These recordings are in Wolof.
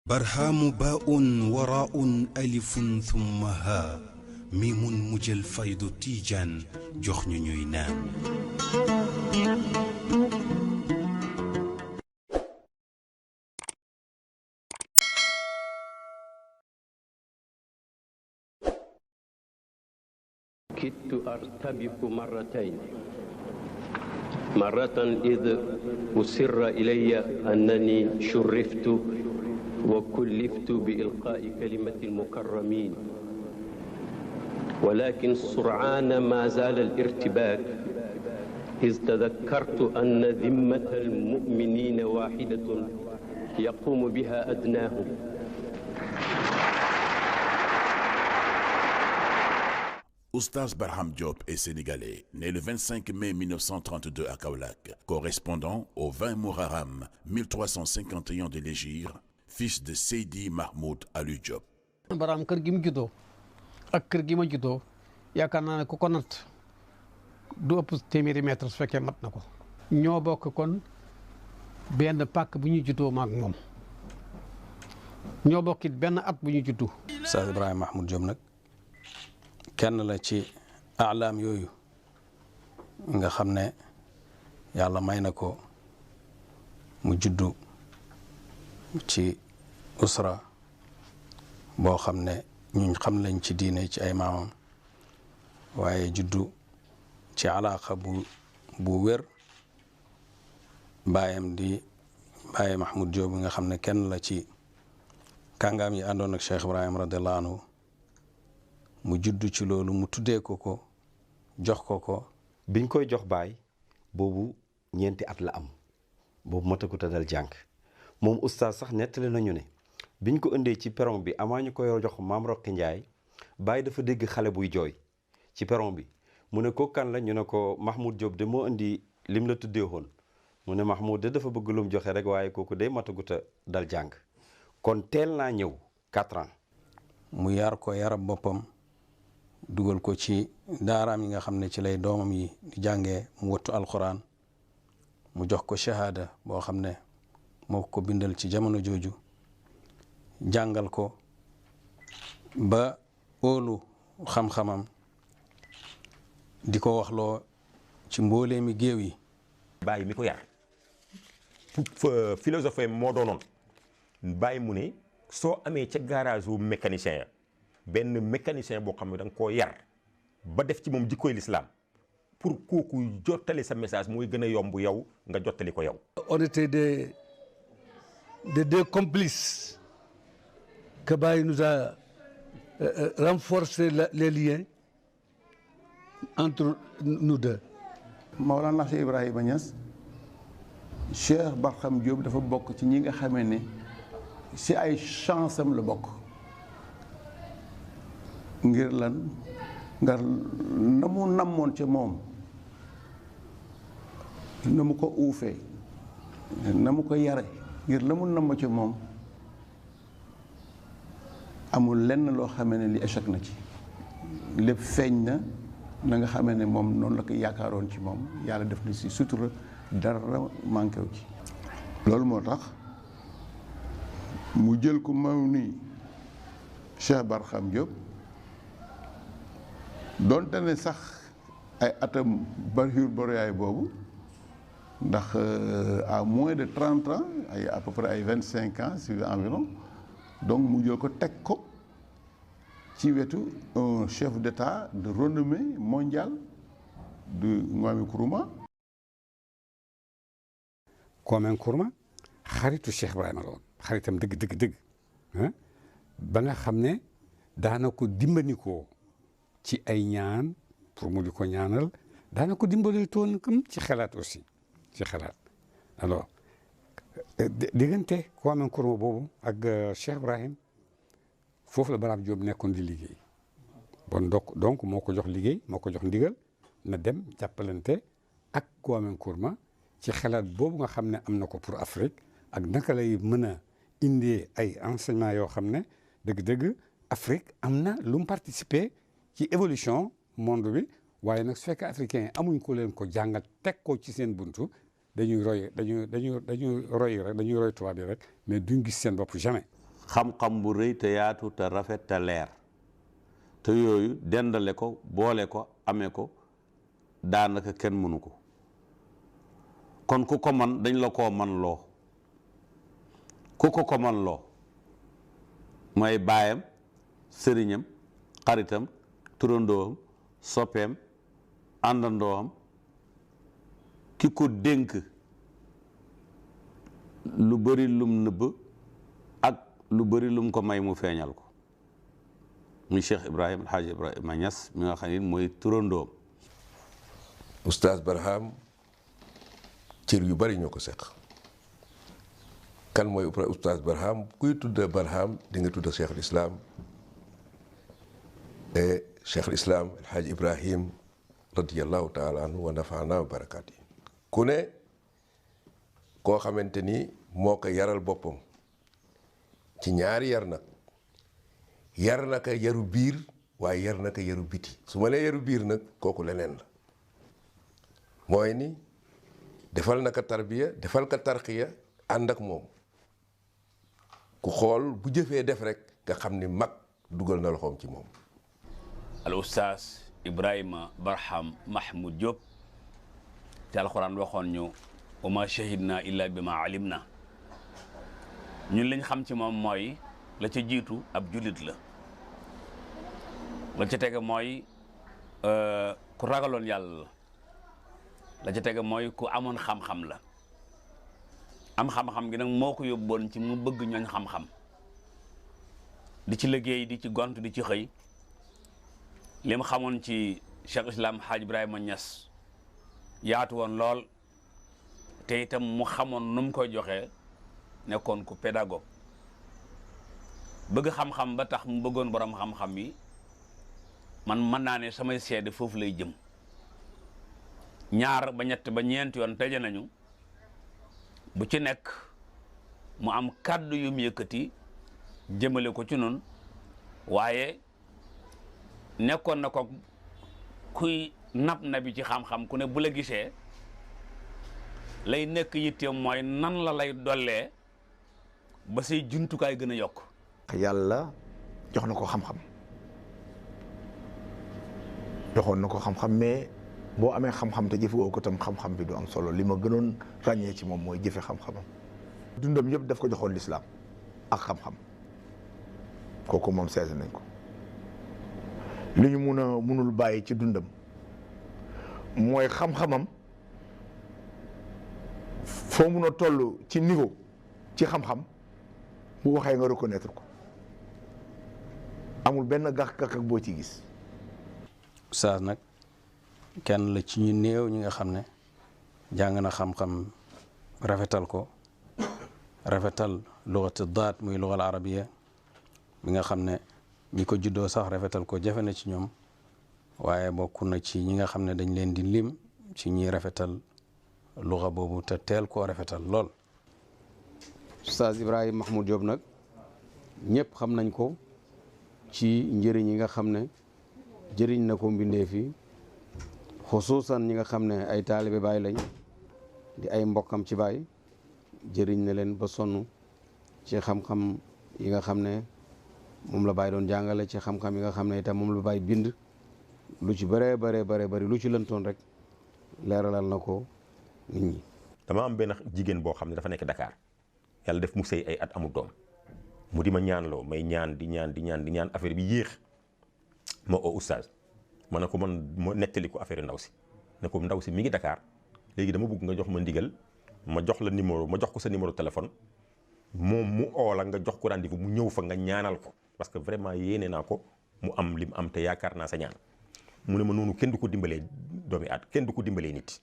برهام باء وراء ألف ثم ها ميم مجل فيض تيجان جخن نينان كدت أرتبك مرتين مرة إذ أسر إلي أنني شرفت وكلفت بإلقاء كلمة المكرمين، ولكن سرعان ما زال الارتباك إذ تذكرت أن ذمة المؤمنين واحدة يقوم بها أدناهم. Oustaz Barham Diop est sénégalais, né le 25 mai 1932 à Kaolack, correspondant au 20 Muharram 1351 de l'Hégire, fils de Seydi Mahmoud Aliou Diop. Barham kër gi mu juddoo ak kër gi ma juddoo yaakaar naa ne ku ko natt du ëpp téeméeri mètre su fekkee mat na ko. ñoo bokk kon benn pàkk bu ñu juddoo maag moom ñoo bokkit benn at bu ñu juddu. Oustaz Ibrahima Mahmoud Diop nag kenn la ci alaam yooyu nga xam ne yàlla may na ko mu juddu ci usra boo xam ne ñun xam lañ ci diine ci ay maamam waaye juddu ci alaaqa bu wér baayam di Baye Mahmoud Diop nga xam ne kenn la ci kàngaam yi àndoon ak Cheikh Ibrahim radiallahu anhu mu juddu ci loolu mu tuddee ko jox ko biñ koy jox baay boobu ñeenti at la am boobu matagut a dal jàng moom oustaz sax nettali nañu ne biñ ko indee ci perron bi amaa ñu koy jox maam Roqi Njaay baay dafa dégg xale buy jooy ci perron bi mu ne ko kan la ñu ne ko Mahmoud Diop de moo indi lim la tuddee woon mu ne Mahmoud de dafa bëgg lum joxe rek waaye kooku de matagut a dal jàng kon teel naa ñëw 4 ans mu yar ko yarab boppam dugal ko ci daaraam yi nga xam ne ci lay doomam yi di jàngee mu wattu alquran mu jox ko shahada boo xam ne moo ko bindal ci jamono jooju jàngal ko ba óolu xam-xamam di ko waxloo ci mboolee mi géew yi. bàyyi mi ko yar philosophie moo doonoon bàyyi mu ne soo amee ca garage wu mécanicien ya benn mécanicien boo xam ne da nga koo yar ba def ci moom jikkooy lislaam pour kooku jottali sa message mooy gën a yomb yow nga jottali ko yow. On était des deux complices que Baye nous a renforcé les liens entre nous deux. Mawlana Cheikh Ibrahima Niass Cheikh Barham Diop dafa bokk ci ñi nga xamee ne si ay chance am la bokk. ngir lan ngar na mu namoon ca moom na mu ko uufee na mu ko yare ngir la mu namm ca moom amul lenn loo xamee ne li échec na ci lépp feeñ na nga xamee ne moom noonu la ko yaakaaroon ci moom yàlla def na si sutura dara manqué wu ci loolu moo tax mu jël ko maw ni Cheikh Barham Diop doonte ne sax ay atam bariwul boroyaay boobu ndax à moins de 30 ans ay à peu près ay 25 ans si environ donc mu jël ko teg ko ci wetu un chef d'État de renommée mondiale de Kwame Nkrumah. Kwame Nkrumah xaritu Cheikh Ibrahima la woon xaritam dëgg ba nga xam ne daana ko dimbandikoo ci ay ñaan pour mu di ko ñaanal daana ko dimbali toon comme ci xalaat aussi ci xalaat alors diggante Kwame Nkrumah boobu ak Cheikh Ibrahim foofu la Barham Diop nekkoon di liggéey bon donc moo ko jox liggéey moo ko jox ndigal na dem jàppalante ak Kwame Nkrumah ci xalaat boobu nga xam ne am na ko pour Afrique ak naka lay mën a indee ay enseignement yoo xam ne dëgg-dëgg Afrique am na lu mu participer ci évolution monde bi waaye nag su fekkee africain yi amuñ ko leen ko jàngal teg ko ci seen buntu dañuy roy rek dañuy roy tubaab yi rek mais duñ gis seen bopp jamais. xam-xam bu rëy te yaatu te rafet te leer te yooyu dendale ko boole ko amee ko daanaka kenn mënu ko kon ku ko man dañ la koo man loo ku ko man loo mooy baayam sëriñam xaritam turandoom soppeem àndandoom ki ko dénk lu bari lum nëbb ak lu bari lum ko may mu feeñal ko muy Cheikh Ibrahim Alhaji Ibrahima Niass mi nga xam ne mooy turandoom. Oustaz Barham cër yu bari ñoo ko seq kan mooy Oustaz Barham kuy tudda Barham di nga tudda Cheikh al-Islam Cheikh al-Islam Alhaji Ibrahim radiyallahu taala anhu wa nafaana wa barakaati ku ne koo xamante ni moo ko yaral boppam ci ñaari yar nag yar na ko yaru biir waaye yar na ko yaru biti su ma nee yaru biir nag kooku leneen la mooy ni defal na ko tarbiya defal ko tarqiya ànd ak moom ku xool bu jëfee def rek nga xam ni mag dugal na loxoom ci moom. al Oustaz Ibrahima Barham Mahmoud Diop te alxuraan waxoon ñu wa ma shahidna illa bi ma alim na ñun liñ xam ci moom mooy la ca jiitu ab jullit la la ca tege mooy ku ragaloon yàlla la ca tege mooy ku amoon xam-xam la am xam-xam gi nag moo ko yóbboon ci mu bëgg ñooñ xam-xam di ci liggéey di ci gont di ci xëy li mu xamoon ci Cheikh Islam Hadj Ibrahima Niass yaatu woon lool te itam mu xamoon nu mu koy joxee nekkoon ku pédagogue bëgg xam-xam ba tax mu bëggoon borom xam-xam yi man mën naa ne samay seede foofu lay jëm ñaar ba ñett ba ñeenti yoon teje nañu bu ci nekk mu am kàddu yu mu yëkkati jëmale ko ci noonu waaye nekkoon na ko kuy nab na bi ci xam-xam ku ne bu la gisee lay nekk yitteem mooy nan la lay dollee ba say jumtukaay gën a yokk. yàlla jox na ko xam-xam joxoon na ko xam-xam mais boo amee xam-xam te jëfewoo ko tam xam-xam bi du am solo li ma gënoon ràññee ci moom mooy jëfe xam-xamam. dundam yëpp daf ko joxoon lislaam ak xam-xam kooku moom seetlu nañ ko li ñu munul bàyyi ci dundam mooy xam-xamam foo mun a toll ci niveau ci xam-xam bu waxee nga reconnaître ko amul benn gàkk-gàkk boo ci gis. Oustaz nag kenn la ci ñu néew ñi nga xam ne jàng na xam-xam rafetal ko rafetal lugatu daat muy lugal arabiya bi nga xam ne ñi ko juddoo sax rafetal ko jafe na ci ñoom waaye bokk na ci ñi nga xam ne dañ leen di lim ci ñi rafetal luga boobu te teel koo rafetal lool. Oustaz Ibrahima Mahmoud Diop nag ñëpp xam nañ ko ci njëriñ yi nga xam ne jëriñ na ko mbindee fi xusuusan ñi nga xam ne ay taalibe baay lañ di ay mbokkam ci baay jëriñ na leen ba sonn ci xam-xam yi nga xam ne moom la baay doon jàngale ci xam-xam yi nga xam ne itam moom la baay bind lu ci bëree bëri lu ci lëntoon rek leeralal na ko nit ñi. dama am benn jigéen boo xam ne dafa nekk Dakar yàlla def mu sëy ay at amul doom mu di ma ñaanloo may ñaan di ñaan affaire bi yéex ma oo oustaz ma ne ko man ma nettali ko affaire ndaw si ne ko ndaw si mi ngi Dakar léegi dama bëgg nga jox ma ndigal ma jox la numéro ma jox ko sa numéro téléphone moom mu oo la nga jox ko rendez-vous mu ñëw fa nga ñaanal ko parce que vraiment yéene naa ko mu am lim am te yaakaar naa sa ñaan mu ne ma noonu kenn du ko dimbalee doomi at kenn du ko dimbalee nit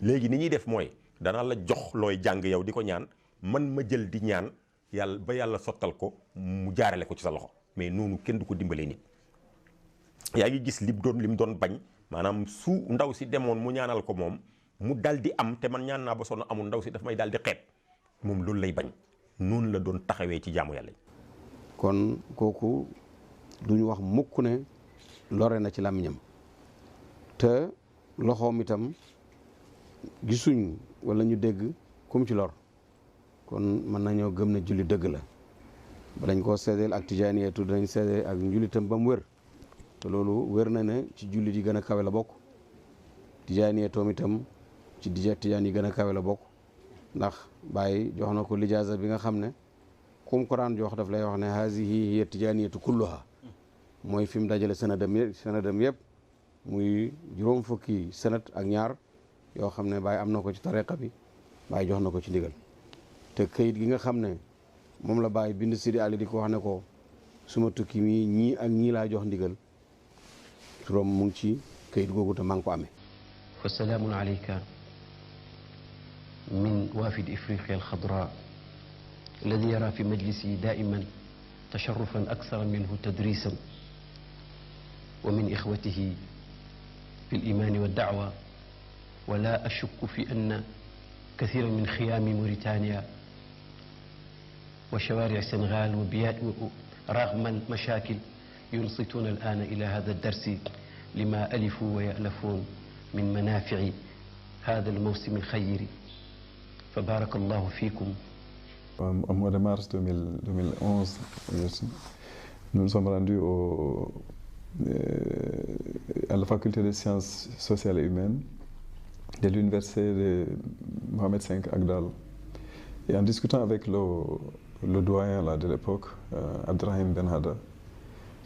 léegi ni ñuy def mooy danaa la jox looy jàng yow di ko ñaan man ma jël di ñaan yàlla ba yàlla sottal ko mu jaarale ko ci sa loxo mais noonu kenn du ko dimbalee nit yaa ngi gis lim doon bañ maanaam su ndaw si demoon mu ñaanal ko moom mu dal di am te man ñaan naa ba sonn amul ndaw si daf may daal di xeeb moom loolu lay bañ noonu la doon taxawee ci jaamu yàlla. kon kooku duñu wax mukk ne lore na ci làmmiñam te loxoom itam gisuñ wala ñu dégg kum ci lor kon mën nañoo gëm ne julli dëgg la balañ koo seedeel ak tijaaniyatu danañ seede ak njulitam ba mu wér te loolu wér na ne ci jullit yi gën a kawe la bokk tijaaniyatoom itam ci tijaan yi gën a kawe la bokk ndax Baay jox na ko lijaasa bi nga xam ne kum ko daan jox daf lay wax ne hazihi hiya tijaaniyatu kulluha mooy fi mu dajale sanadam yëpp muy juróom fukki sanad ak ñaar yoo xam ne Baay am na ko ci tariqa bi Baay jox na ko ci ndigal te këyit gi nga xam ne moom la Baay bind Sidi Ali di ko wax ne ko suma tukki mi ñii ak ñii laa jox ndigal turam mu ngi ci këyit googu te maa ngi ko amee. fa salaamun alayka min waafid ifriqiya alxadra alladi yara fi majlisi daiman tasharrufan aksara minhu tadrisan wa min ixwatihi fi alimaani waddacwa wala ashukku fi anna kathira min xiyaami Mauritania wa shawaaric Sénégal wa biyaat رغم المشاكل ينصتون الآن إلى هذا الدرس لما ألفوا ويألفون من منافع هذا الموسم الخير فبارك الله فيكم. Au mois de mars 2011, nous nous sommes rendus à la faculté des sciences sociales et humaines de l'université de Mohamed V Agdal. Et en discutant avec le doyen là, de l'époque, Abdrahim Benhada,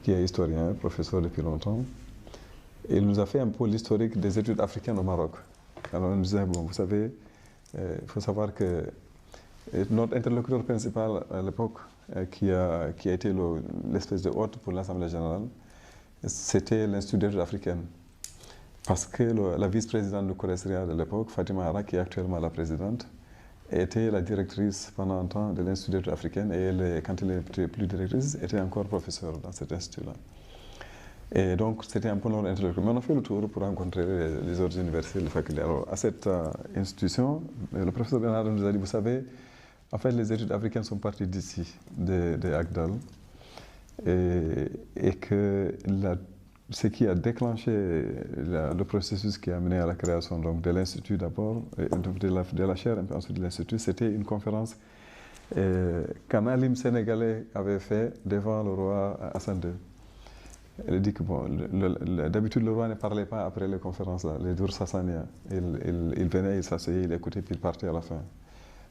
qui est historien, professeur depuis longtemps, il nous a fait un peu l'historique des études africaines au Maroc. Alors on nous disait, bon, vous savez, il faut savoir que notre interlocuteur principal à l'époque, qui a été l'espèce de hôte pour l'Assemblée générale, c'était l'Institut d'études africaines. Parce que la vice-présidente du Coresria de l'époque, Fatima Hara, qui est actuellement la présidente, était la directrice pendant un temps de l'Institut d'études africaines et elle, quand elle n'était plus directrice, était encore professeure dans cet institut-là. Et donc, c'était un peu notre interlocuteur. Mais on a fait le tour pour rencontrer les autres universités, les facultés. Alors, à cette institution, le professeur Bernard nous a dit, vous savez, en fait, les études africaines sont parties d'ici, de Agdal, et que ce qui a déclenché le processus qui a mené à la création donc, de l'Institut d'abord, de la chaire, et puis ensuite de l'Institut, c'était une conférence qu'un alim sénégalais avait fait devant le roi Hassan II. Elle dit que bon, d'habitude le roi ne parlait pas après les conférences, là, les jours sassaniens. Il venait, il s'asseyait, il écoutait, puis il partait à la fin.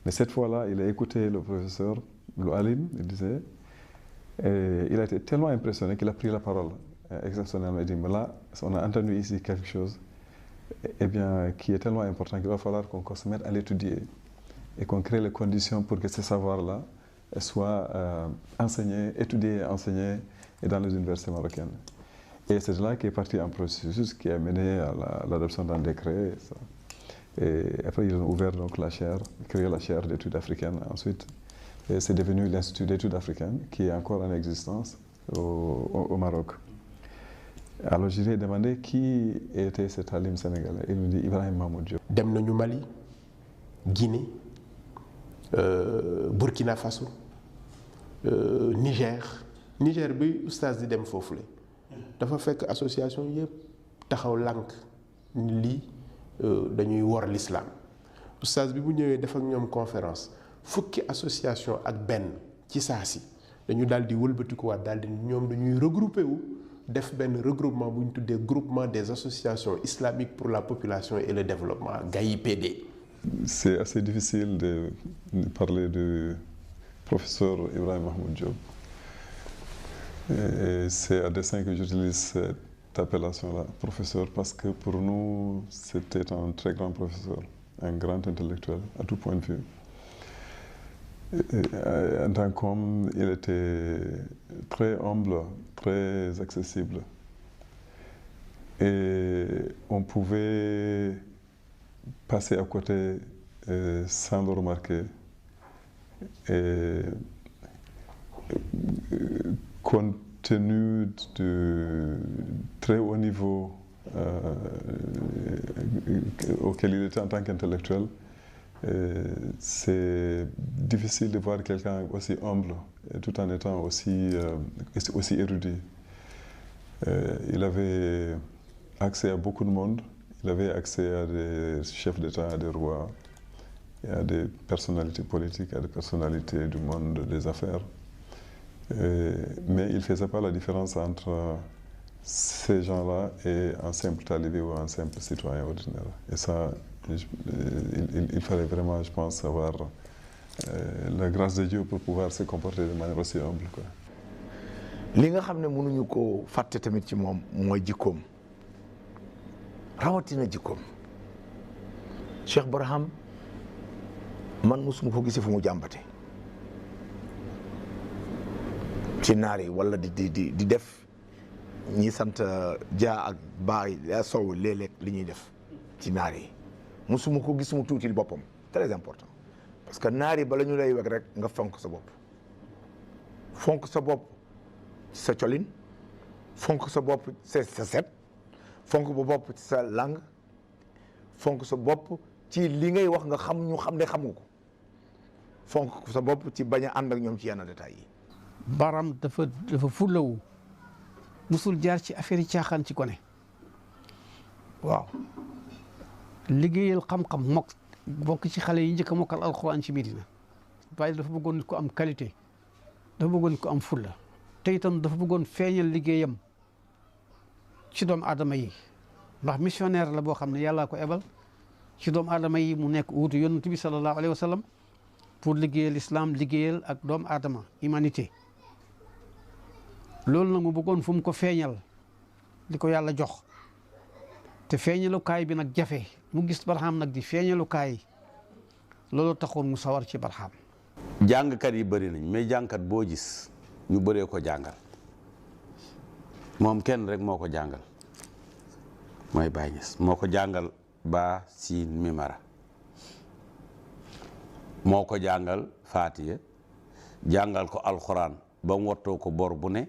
Mais cette fois-là, il a écouté le professeur, le alim, il disait, et il a été tellement impressionné qu'il a pris la parole. Exceptionnellement, il dit, mais là, on a entendu ici quelque chose qui est tellement important qu'il va falloir qu'on se mette à l'étudier et qu'on crée les conditions pour que ces savoirs-là soient enseignés, étudiés et enseignés dans les universités marocaines. Et c'est là qu'est parti un processus qui a mené à l'adoption d'un décret. Et après, ils ont ouvert donc la chaire, créé la chaire d'études africaines. Ensuite, c'est devenu l'Institut d'études africaines qui est encore en existence au Maroc. Alors je lui ai demandé qui était cet alim sénégalais. Il me dit Ibrahim Mahmoud Diop. Dem nañu Mali, Guinée, Burkina Faso, Niger. Niger bi oustaz di dem foofu la dafa fekk association yëpp taxaw lànk ni lii dañuy wor l'islam. Oustaz bi bu ñëwee def ak ñoom conférence fukki association ak benn ci saa si dañu daal di wëlbatikuwaat daal di ñoom dañuy regroupé wu def benn regroupement bu ñu tuddee groupement des associations islamiques pour la population et le développement GAIPD. C'est assez difficile de parler du professeur Ibrahim Mahmoud Diop. Et c'est à dessein que j'utilise cette appellation-là, professeur, parce que pour nous, c'était un très grand professeur, un grand intellectuel à tout point de vue. Et en tant qu'homme, il était très humble, très accessible. Et on pouvait passer à côté sans le remarquer. Et compte tenu du très haut niveau auquel il était en tant qu'intellectuel, c'est difficile de voir quelqu'un aussi humble tout en étant aussi érudit. Il avait accès à beaucoup de monde, il avait accès à des chefs d'État, à des rois, et à des personnalités politiques, à des personnalités du monde des affaires. Mais il ne faisait pas la différence entre ces gens-là et un simple talibé ou un simple citoyen ordinaire. Et ça, il fallait vraiment, je pense, avoir la grâce de Dieu pour pouvoir se comporter de manière aussi humble, quoi. li nga xam ne mënuñu ko fàtte tamit ci moom mooy jikkoom rawatina jikkoom Cheikh Barham man mosuma ko gisee fu mu jàmbate ci naar yi wala di def ñi sant Dia ak Baay Sow léeg-léeg li ñuy def ci naar yi mosuma ko gis mu tuutil boppam très important parce que naar yi bala ñu lay weg rek nga fonk sa bopp sa colin fonk sa bopp sa set fonk ba bopp ci sa langue fonk sa bopp ci li ngay wax nga xam ñu xam ne xamu ko fonk sa bopp ci bañ a ànd ak ñoom ci yenn détails yi. Barham dafa fulawu musul jaar ci affaire yi caaxaan ci gone waaw liggéeyal xam-xam bokk ci xale yi njëkk a mokkal alxuraan ci Medina waaye dafa bëggoon nit ko am qualité dafa bëggoon nit ko am fulla te itam dafa bëggoon feeñal liggéeyam ci doomu aadama yi ndax missionnaire la boo xam ne yàllaa ko ebal ci doomu aadama yi mu nekk wuutu yonent bi sallallahu alayhi wa sallam pour liggéeyal islam liggéeyal ak doomu aadama humanité loolu nag mu bëggoon fu mu ko feeñal li ko yàlla jox te feeñalukaay bi nag jafe mu gis Barham nag di feeñalukaay loolu taxoon mu sawar ci Barham. jàngkat yi bëri nañ mais jàngkat boo gis ñu bëree ko jàngal moom kenn rek moo ko jàngal mooy Baye Niass moo ko jàngal ba siin mimara moo ko jàngal Faatiha jàngal ko alxuraan ba mu wattoo ko bor bu ne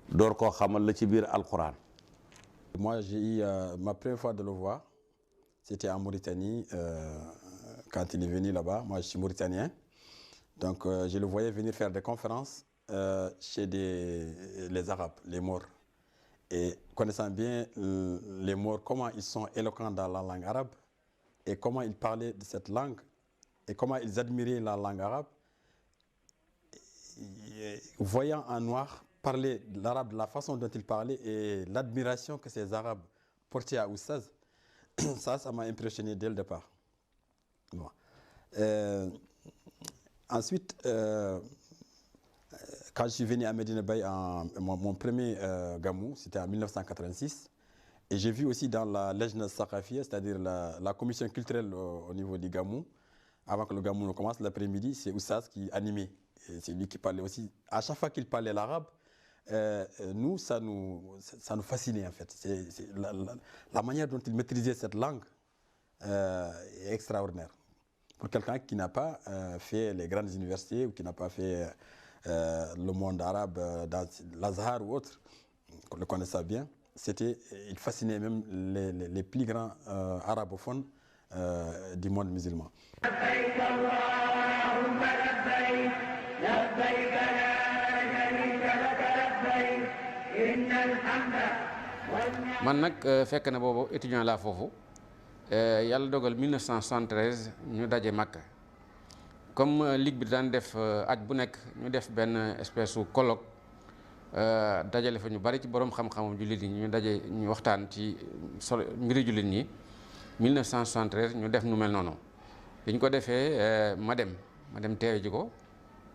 door koo xamal la ci biir alxuraan. Moi, j'ai eu ma première fois de le voir, c'était en Mauritanie, quand il est venu là-bas. Moi, je suis mauritanien. Donc, je le voyais venir faire des conférences chez les Arabes, les Maures. Et connaissant bien les Maures, comment ils sont éloquents dans la langue arabe, et comment ils parlaient de cette langue, et comment ils admiraient la langue arabe, voyant un noir parler l'arabe de la façon dont il parlait et l'admiration que ces Arabes portaient à Oustaz, ça m'a impressionné dès le départ. Bon. Ensuite, quand je suis venu à Medina Baye, mon premier gamou, c'était en 1986, et j'ai vu aussi dans la Lejna Sakafia, c'est-à-dire la commission culturelle au niveau du gamou, avant que le gamou ne commence l'après-midi, c'est Oustaz qui animait. C'est lui qui parlait aussi. À chaque fois qu'il parlait l'arabe, nous, ça nous fascinait en fait. C'est la manière dont il maîtrisait cette langue est extraordinaire. Pour quelqu'un qui n'a pas fait les grandes universités ou qui n'a pas fait le monde arabe dans l'Azhar ou autre, qu'on le connaissait bien, il fascinait même les plus grands arabophones du monde musulman. man nag fekk na boobu étudiant laa foofu yàlla dogal 1973 ñu daje Makka comme ligue bi daan def aj bu nekk ñu def benn espèce su colloque dajale fa ñu bari ci borom xam-xamam jullit yi ñu daje ñu waxtaan ci mbiri jullit ñi 1973 ñu def nu mel noonu bi ñu ko defee ma dem teewe ji ko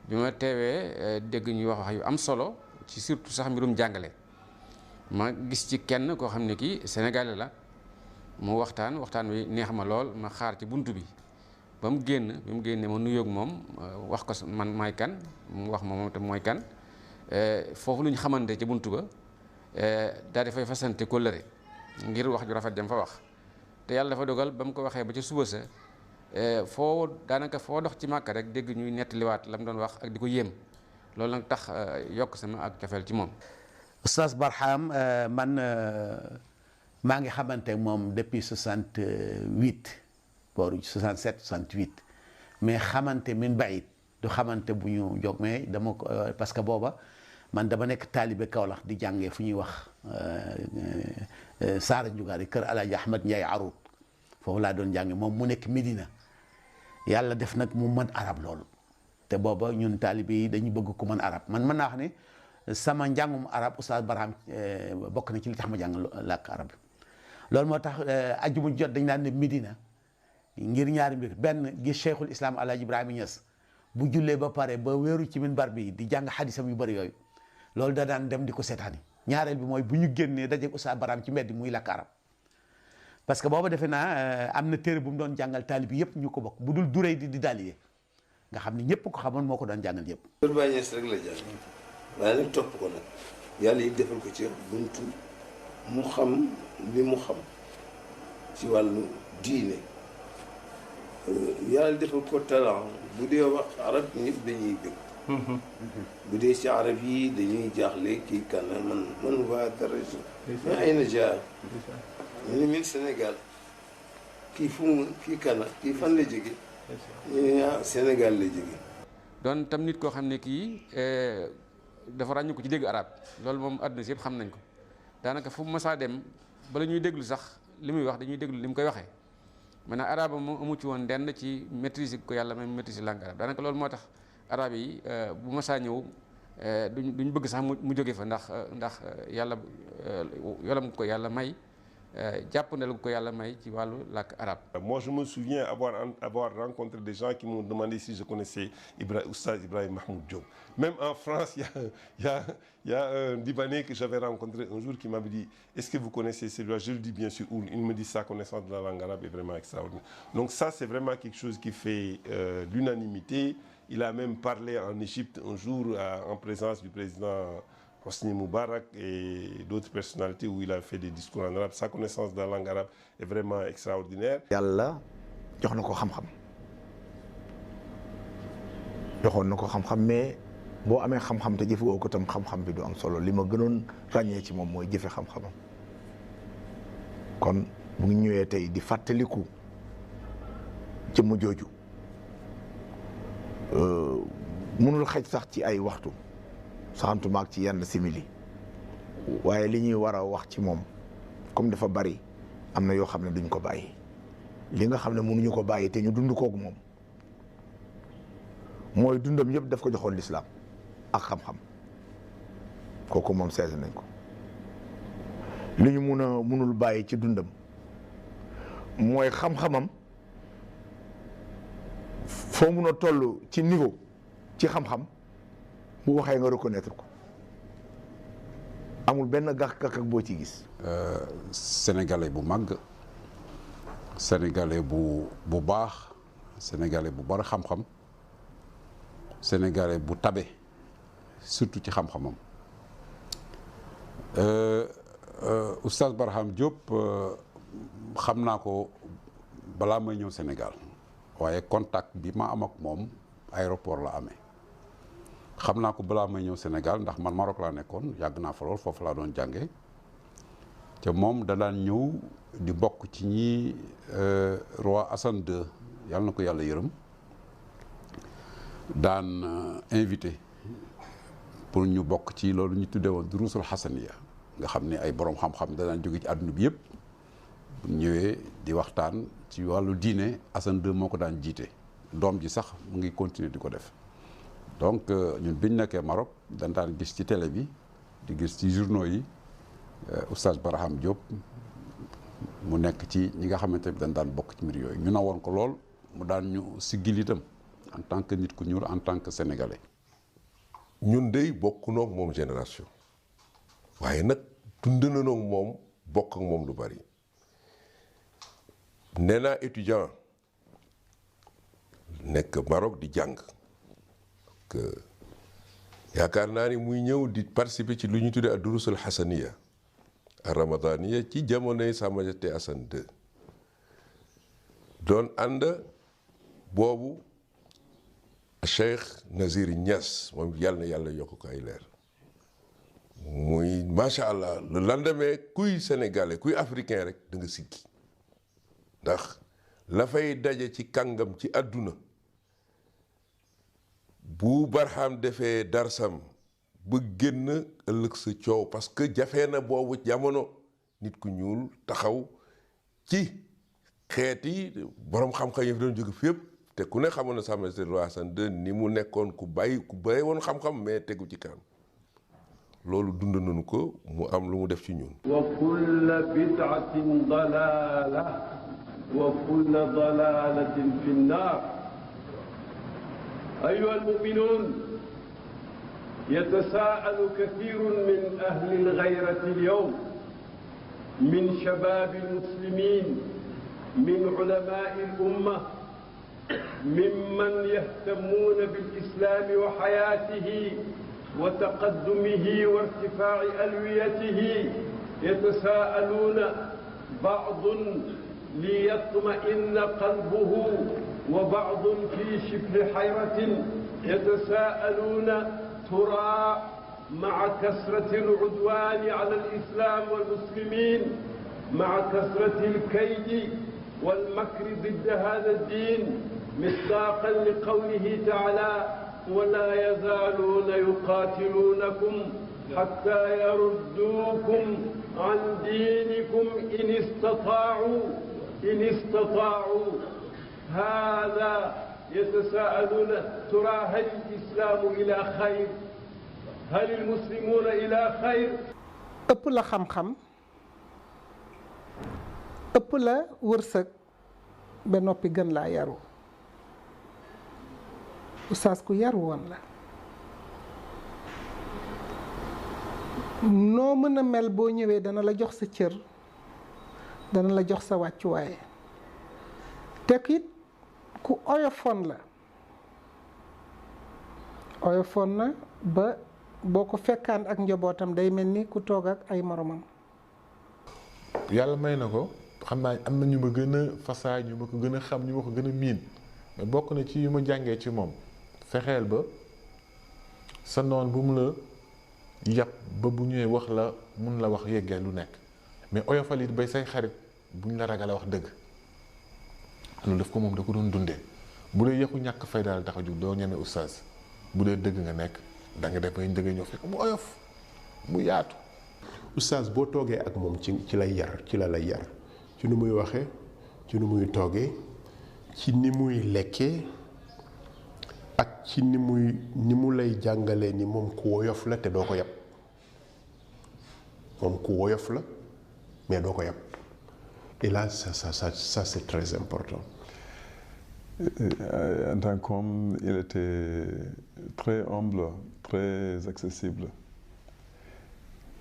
bi ma teewee dégg ñuy wax yu am solo ci surtout sax mbirum jàngale ma gis ci kenn koo xam ne kii sénégalais la mu waxtaan wi neex ma lool ma xaar ci buntu bi ba mu génn bi mu génnee ma nuyoog moom wax ko man maay kan mu wax ma moom tam mooy kan foofu lu ñu xamante ci buntu ba daal di fay fasante kóllëre ngir wax ju rafet jam fa wax te yàlla dafa dogal ba mu ko waxee ba ci suba sa daanaka foo dox ci Màkka rek dégg ñuy nettaliwaat la mu doon wax ak di ko yéem loolu nag tax yokk sama ak cofeel ci moom. Oustaz Barham man maa ngi xamante moom depuis 68 booru 67 68 mais xamante min bayit du xamante bu ñu jóg mais dama ko parce que booba man dama nekk taalibe Kaolack di jàngee fu ñuy wax Saara Njugaari kër Alaaji Ahmad Ndiaye Arout foofu laa doon jànge moom mu nekk Medina yàlla def nag mu mën arab loolu te booba ñun taalibe yi dañu bëgg ku mën arab man mën naa wax ne sama njàngum arab Oustaz Barham bokk na ci li tax ma jàng làkk arab loolu moo tax ajjuma jot dañ daan ne Médina ngir ñaari mbir benn gis cheikhul islam Alaaji Ibrahima Niass bu jullee ba pare ba wéeru ci minbar bi di jàng xadisam yu bëri yooyu loolu da daan dem di ko seetaani ñaareel bi mooy bu ñu génnee dajeeg Oustaz Barham ci mbedd muy làkk arab parce que booba defe naa am na téere bu mu doon jàngal taalibe yëpp ñu ko bokk bu dul durée di daaliye nga xam ne ñëpp ko xamoon moo ko doon jàngal yëpp. Kër Baay Ñas rek la jàng waaye nag topp ko nag yàlla yi defal ko ci buntu mu xam li mu xam ci wàllu diine yàlla defal ko talent bu dee wax arab ñëpp dañuy bëgg. bu dee ci arab yi dañuy jaaxle kii kan man waa dara mais ay na jaar ñu ne min Sénégal kii fu mu kii kana kii fan la jóge ñu ne Sénégal la jóge doon tam nit koo xam ne kii dafa ràññu ko ci dégg arab loolu moom àdduna si yëpp xam nañ ko daanaka fu mu masaa dem bala ñuy déglu sax li muy wax dañuy déglu li mu koy waxee maanaam arab moom amu ci woon denn ci maîtrise ko yàlla même maîtrise langue arabe daanaka loolu moo tax arab yi bu masaa ñëw duñ bëgg sax mu jóge fa ndax yàlla yolam ko yàlla may jàppandal ko yàlla may ci wàllu làkk arabe. Moi je me souviens avoir rencontré des gens qui m'ont demandé si je connaissais Oustaz Ibrahim Mahmoud Diop. Même en France il y a un Libanais que j'avais rencontré un jour qui m'avait dit est-ce que vous connaissez celui-là? Je lui dis bien sûr. Il me dit sa connaissance de la langue arabe est vraiment extraordinaire. Donc ça c'est vraiment quelque chose qui fait l'unanimité. Il a même parlé en Égypte un jour en présence du président Hosni Moubarak et d'autres personnalités où il a fait des discours en arabe. Sa connaissance de la langue arabe est vraiment extraordinaire. yàlla jox na ko xam-xam joxoon na ko xam-xam mais boo amee xam-xam te jëfewoo ko tam xam-xam bi du am solo li ma gënoon ràññee ci moom mooy jëfe xam-xamam kon bu ngi ñëwee tey di fàttaliku jëmm jooju mënul xej sax ci ay waxtu saxantumaak ci yenn simili waaye li ñuy war a wax ci moom comme dafa bari am na yoo xam ne duñ ko bàyyi li nga xam ne mënuñu ko bàyyi te ñu dund koog moom mooy dundam yëpp daf ko joxoon lislaam ak xam-xam kooku moom seetlu nañ ko li ñu mënul bàyyi ci dundam mooy xam-xamam foo mun a toll ci niveau ci xam-xam bu waxee nga reconnaître ko amul benn gàkk-gàkk boo ci gis. sénégalais bu màgg sénégalais bu baax sénégalais bu bari xam-xam sénégalais bu tabe surtout ci xam-xamam Oustaz Barham Diop xam naa ko balaa may ñëw Sénégal waaye contact bi ma am ak moom aéroport la amee. xam naa ko balaa may ñëw Sénégal ndax man Maroc laa nekkoon yàgg naa fa lool foofu laa doon jànge te moom da daan ñëw di bokk ci ñi roi Hassan II yàlla na ko yàlla yërëm daan invité pour ñu bokk ci loolu ñu tuddee woon durusul Hassaniya nga xam ne ay borom xam-xam da daan jóge ci àdduna bi yëpp bu ñëwee di waxtaan ci wàllu diine Hassan II moo ko daan jiite doom ji sax mu ngi continuer di ko def. donc ñun biñ nekkee Maroc dañ daan gis ci télé bi di gis ci journaux yi Oustaz Barham Diop mu nekk ci ñi nga xamante ne dañ daan bokk ci mbir yooyu ñu nawoon ko lool mu daan ñu siggil itam en tant que nit ku ñuul en tant que sénégalais. ñun dey bokkunoo ak moom génération waaye nag dund nañoo ak moom bokk ak moom lu bari nee naa étudiant nekk Maroc di jàng. yaakaar naa ni muy ñëw di participer ci lu ñu tuddee ak durusul Hassaniya ak ramadaniya ci jamonoy Sa Majesté Hassan II doon ànd boobu Cheikh Nazir Niass moom yàlla na yàlla yokk ko ay leer muy macha allah le lendemain kuy sénégalais kuy africain rek da nga siggi ndax la fay daje ci kàngam ci àdduna bu Barham defee darsam ba génn ëllëg sa coow parce que jafe na boobu jamono nit ku ñuul taxaw ci xeeti borom xam-xam yi fi doon jóge fépp te ku ne xamoon na Sa Majesté le roi Hassan II ni mu nekkoon ku bàyyi woon xam-xam mais tegu ci kanam loolu dund nañu ko mu am lu mu def ci ñun. wa kulla bid'atin dalaala wa kulla dalaalatin fi nnaar. ayyuha almu'minuun yatasaaءalu kathiirun min ahli al-ghayrati al-yawm min shabaabi al-muslimiin min ulamaa'i al-umma mimman yahtammuuna bil-islaami wa hayaatihi wa taqaddumihi wa irtifaa'i alwiyatihi yatasaaءaluuna ba'dun liyatma'inna qalbuhu wa ba'dun fi shibhi hayratin yatasaaءaluuna ترى مع كثرة العدوان على الإسلام والمسلمين مع كثرة الكيد والمكر ضد هذا الدين مصداقا لقوله تعالى ولا يزالون يقاتلونكم حتى يردوكم عن دينكم إن استطاعوا هذا يتساءلون ترى هل الإسلام إلى خير هل المسلمون إلى خير ëpp la xam-xam ëpp la wërsëg ba noppi gën laa yaru oustaz ku yaru woon la noo mën a mel boo ñëwee dana la jox sa cër dana la jox sa wàccuwaay te it ku oyofoon la oyofoon na ba boo ko fekkaan ak njabootam day mel ni ku toog ak ay moromam. yàlla may na ko xam naa am na ñu ma gën a fasaay ñu ma ko gën a xam ñu ma ko gën a miin mais bokk na ci yu ma jàngee ci moom fexeel ba sa noon bu mu la yàpp ba bu ñëwee wax la mun la wax yeggee lu nekk mais oyofal it bay say xarit buñ la ragal a wax dëgg. loolu daf ko moom da ko doon dundee bu dee yëqu ñàkk fay daal tax a jug doo ñeme oustaz bu dee dëgg nga nekk da nga def ba ñu dëgg ñëw fekk mu oyof mu yaatu. oustaz boo toogee ak moom ci lay yar ci la lay yar ci nu muy waxee ci nu muy toogee ci ni muy lekkee ak ci ni mu lay jàngalee ni moom ku woyof la te doo ko yab moom ku woyof la mais doo ko yab. Et là, ça c'est très important. En tant qu'homme, il était très humble, très accessible.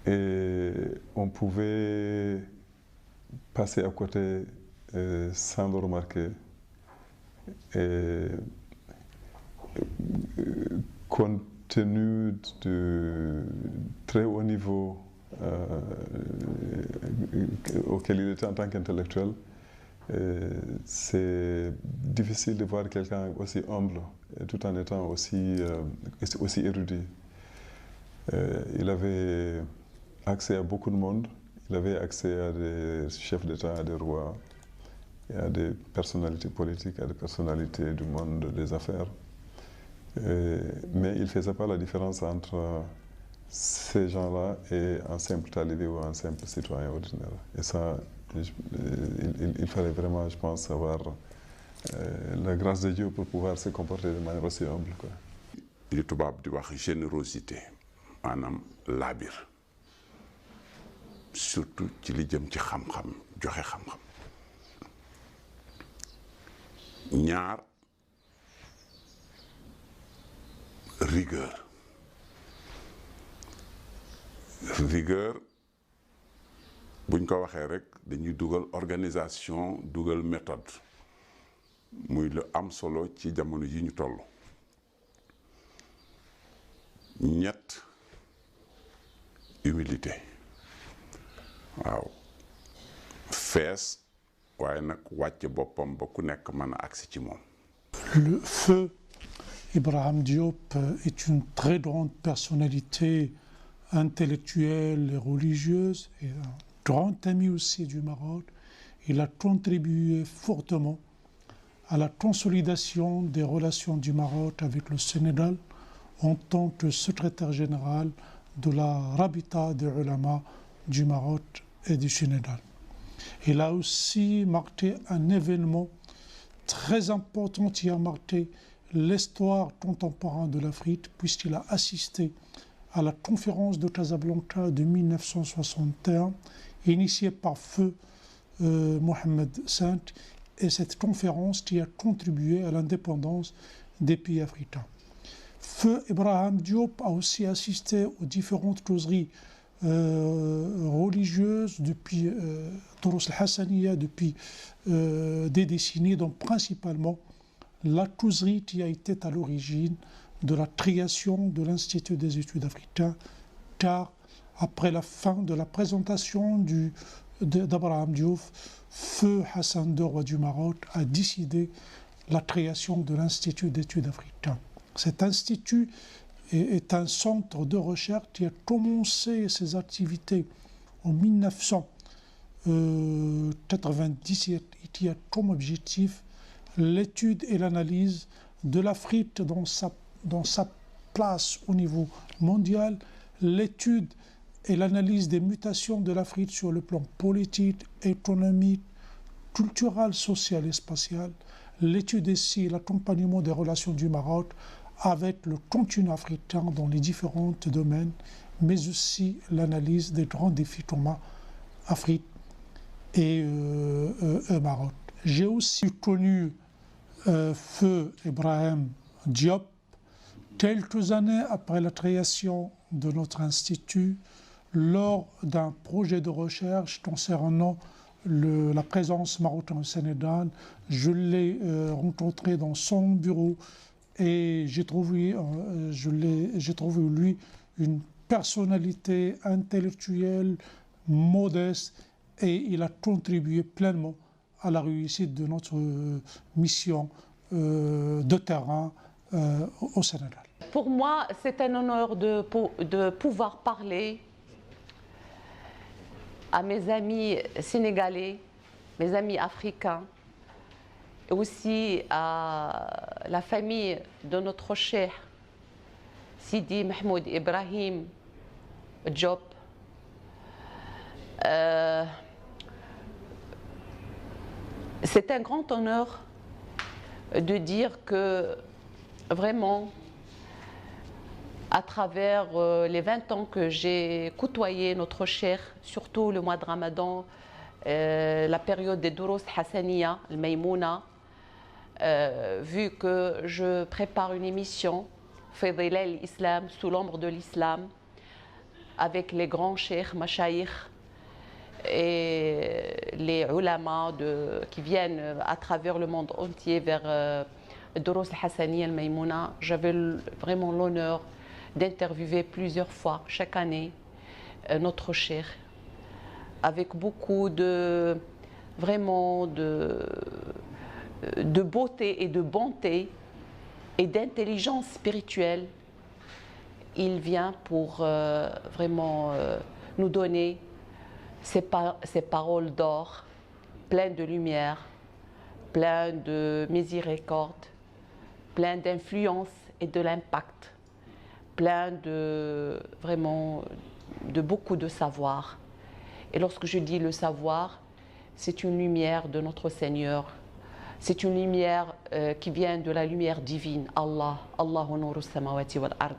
Et on pouvait passer à côté sans le remarquer. Et compte tenu du très haut niveau auquel il était en tant qu'intellectuel, c'est difficile de voir quelqu'un aussi humble tout en étant aussi érudit. Il avait accès à beaucoup de monde, il avait accès à des chefs d'État, à des rois, et à des personnalités politiques, à des personnalités du monde des affaires. Mais il ne faisait pas la différence entre ces gens-là et un simple talibé ou un simple citoyen ordinaire. Et ça, il fallait vraiment, je pense, avoir la grâce de Dieu pour pouvoir se comporter de manière aussi humble, quoi. li tubaab di wax générosité maanaam laabir surtout ci li jëm ci xam-xam joxe xam-xam ñaar rigueur buñ ko waxee rek dañuy dugal organisation dugal méthode muy lu am solo ci jamono yi ñu toll ñett humilité waaw fees waaye nag wàcce boppam ba ku nekk mën a agsi ci moom. Le feu Ibrahim Diop est une très grande personnalité intellectuelle et religieuse et un grand ami aussi du Maroc. Il a contribué fortement à la consolidation des relations du Maroc avec le Sénégal en tant que secrétaire général de la Rabita des Ulama du Maroc et du Sénégal. Il a aussi marqué un événement très important qui a marqué l'histoire contemporaine de l'Afrique, puisqu'il a assisté à la conférence de Casablanca de 1961, initiée par Feu Mohamed V, et cette conférence qui a contribué à l'indépendance des pays africains. Feu Ibrahim Diop a aussi assisté aux différentes causeries religieuses depuis Durus al-Hassaniya depuis des décennies, donc principalement la causerie qui a été à l'origine de la création de l'Institut des études africaines, car après la fin de la présentation d'Abraham Diop, Feu Hassan II, roi du Maroc, a décidé la création de l'Institut d'études africaines. Cet institut est un centre de recherche qui a commencé ses activités en 1997 et qui a comme objectif l'étude et l'analyse de l'Afrique dans sa place au niveau mondial, l'étude et l'analyse des mutations de l'Afrique sur le plan politique, économique, culturel, social et spatial, l'étude ici et l'accompagnement des relations du Maroc avec le continent africain dans les différents domaines, mais aussi l'analyse des grands défis communs Afrique et Maroc. J'ai aussi connu Feu Ibrahim Diop quelques années après la création de notre institut, lors d'un projet de recherche concernant la présence marocaine au Sénégal. Je l'ai rencontré dans son bureau et j'ai trouvé lui une personnalité intellectuelle, modeste, et il a contribué pleinement à la réussite de notre mission de terrain au Sénégal. Pour moi, c'est un honneur de pouvoir parler à mes amis sénégalais, mes amis africains, et aussi à la famille de notre cheikh Sidi Mahmoud Ibrahim Diop. C'est un grand honneur de dire que vraiment, à travers les 20 ans que j'ai côtoyé notre cheikh, surtout le mois de Ramadan, la période des Durus Hassaniya, le Maïmouna, vu que je prépare une émission, Fidilal l'Islam, sous l'ombre de l'Islam, avec les grands cheikhs, machaïkhs et les ulama qui viennent à travers le monde entier vers Durus Hassaniya, le Maïmouna, j'avais vraiment l'honneur d'interviewer plusieurs fois chaque année notre cheikh, avec beaucoup de beauté et de bonté et d'intelligence spirituelle. Il vient pour vraiment nous donner ces paroles d'or, pleines de lumière, pleines de miséricorde, pleines d'influence et de l'impact, plein de beaucoup de savoir. Et lorsque je dis le savoir, c'est une lumière de notre Seigneur, c'est une lumière qui vient de la lumière divine, Allah, Allahu nuru samawati wal ard.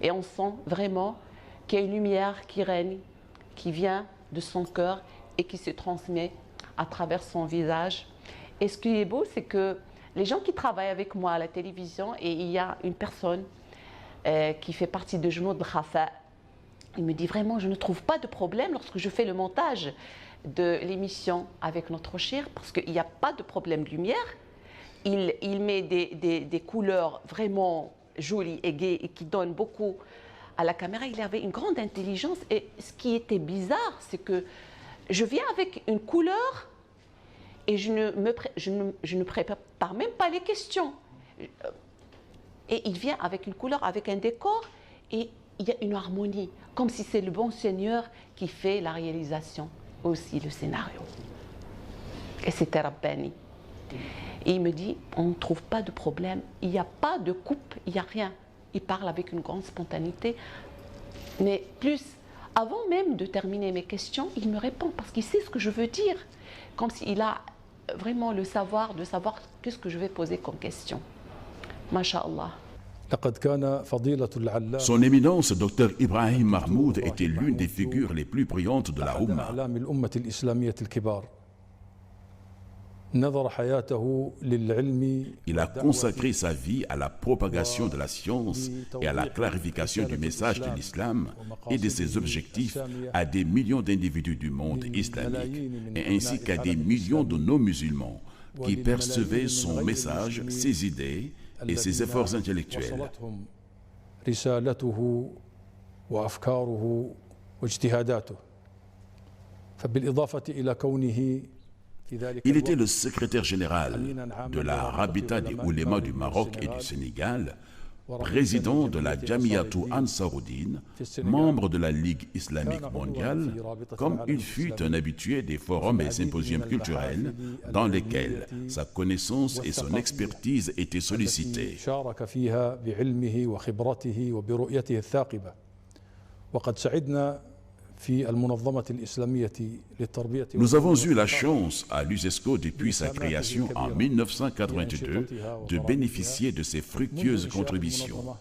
Et on sent vraiment qu'il y a une lumière qui règne, qui vient de son cœur et qui se transmet à travers son visage. Et ce qui est beau, c'est que les gens qui travaillent avec moi à la télévision, et il y a une personne qui fait partie de Junoud al-Khafa. Il me dit vraiment, je ne trouve pas de problème lorsque je fais le montage de l'émission avec notre cheikh, parce qu'il n'y a pas de problème de lumière. Il met des couleurs vraiment jolies et gaies et qui donnent beaucoup à la caméra. Il avait une grande intelligence, et ce qui était bizarre, c'est que je viens avec une couleur et je ne prépare même pas les questions. Et il vient avec une couleur, avec un décor, et il y a une harmonie, comme si c'est le bon Seigneur qui fait la réalisation, aussi le scénario. Et c'était Rabbani. Et il me dit, on ne trouve pas de problème, il n'y a pas de coupe, il n'y a rien. Il parle avec une grande spontanéité, mais plus, avant même de terminer mes questions, il me répond parce qu'il sait ce que je veux dire, comme s'il a vraiment le savoir, de savoir qu'est-ce que je vais poser comme question. Masha'Allah. Son éminence, Dr Ibrahim Mahmoud, était l'une des figures les plus brillantes de la Oumma. Il a consacré sa vie à la propagation de la science et à la clarification du message de l'islam et de ses objectifs à des millions d'individus du monde islamique, et ainsi qu'à des millions de non-musulmans qui percevaient son message, ses idées et ses efforts intellectuels. Il était le secrétaire général de la Rabita des Oulémas du Maroc et du Sénégal, président de la Jamiatou Ansaruddin, membre de la Ligue islamique mondiale, comme il fut un habitué des forums et symposiums culturels dans lesquels sa connaissance et son expertise étaient sollicitées. Nous avons eu la chance à l'USESCO depuis sa création en 1982 de bénéficier de ses fructueuses contributions.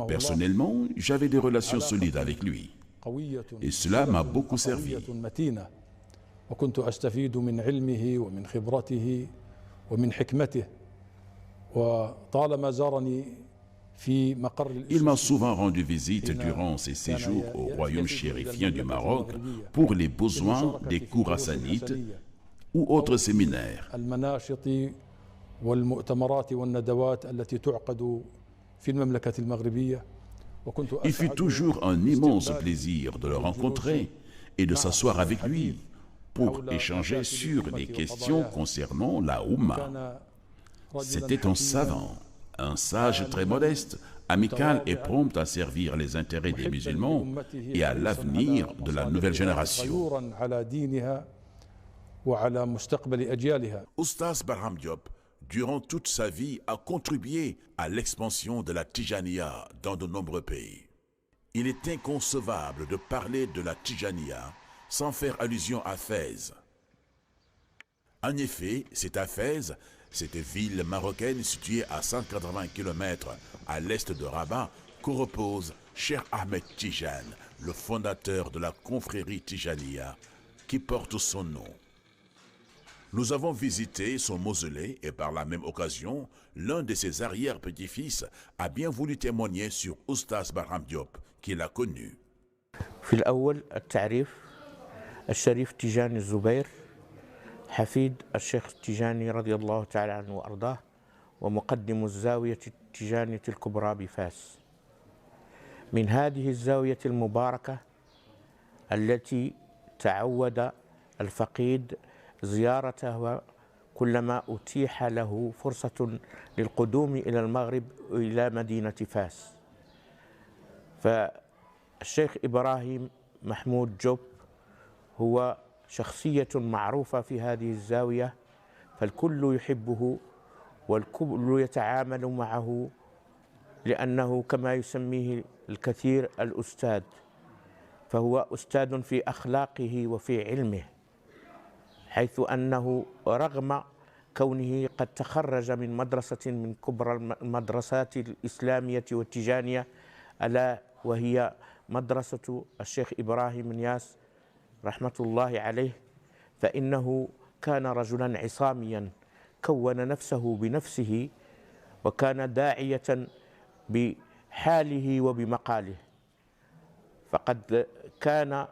Personnellement, j'avais des relations solides avec lui et cela m'a beaucoup servi. Il m'a souvent rendu visite durant ses séjours au royaume chérifien du Maroc pour les besoins des cours hassanites ou autres séminaires. Il fut toujours un immense plaisir de le rencontrer et de s'asseoir avec lui pour échanger sur des questions concernant la Oumma. C'était un savant, un sage très modeste, amical et prompt à servir les intérêts des musulmans et à l'avenir de la nouvelle génération. Oustaz Barham Diop, durant toute sa vie, a contribué à l'expansion de la Tijaniya dans de nombreux pays. Il est inconcevable de parler de la Tijaniya sans faire allusion à Fès. En effet, c'est à Fès, cette ville marocaine située à 180 km à l'est de Rabat, que repose Cheikh Ahmed Tijan, le fondateur de la confrérie Tijaniya, qui porte son nom. Nous avons visité son mausolée et par la même occasion, l'un de ses arrière-petits-fils a bien voulu témoigner sur Oustaz Barham Diop, qu'il a connu. الشريف تيجاني الزبير حفيد الشيخ التيجاني رضي الله تعالى عنه وأرضاه ومقدم الزاوية التيجانية الكبرى بفاس. من هذه الزاوية المباركة التي تعود الفقيد زيارتها كلما أتيح له فرصة للقدوم إلى المغرب إلى مدينة فاس. فالشيخ إبراهيم محمود جوب هو شخصية معروفة في هذه الزاوية، فالكل يحبه والكل يتعامل معه لأنه كما يسميه الكثير الأستاذ، فهو أستاذ في أخلاقه وفي علمه، حيث أنه رغم كونه قد تخرج من مدرسة من كبرى المدرسات الإسلامية والتيجانية ألا وهي مدرسة الشيخ إبراهيم نياس رحمة الله عليه، فإنه كان رجلا عصاميا كون نفسه بنفسه وكان داعية بحاله وبمقاله، فقد كان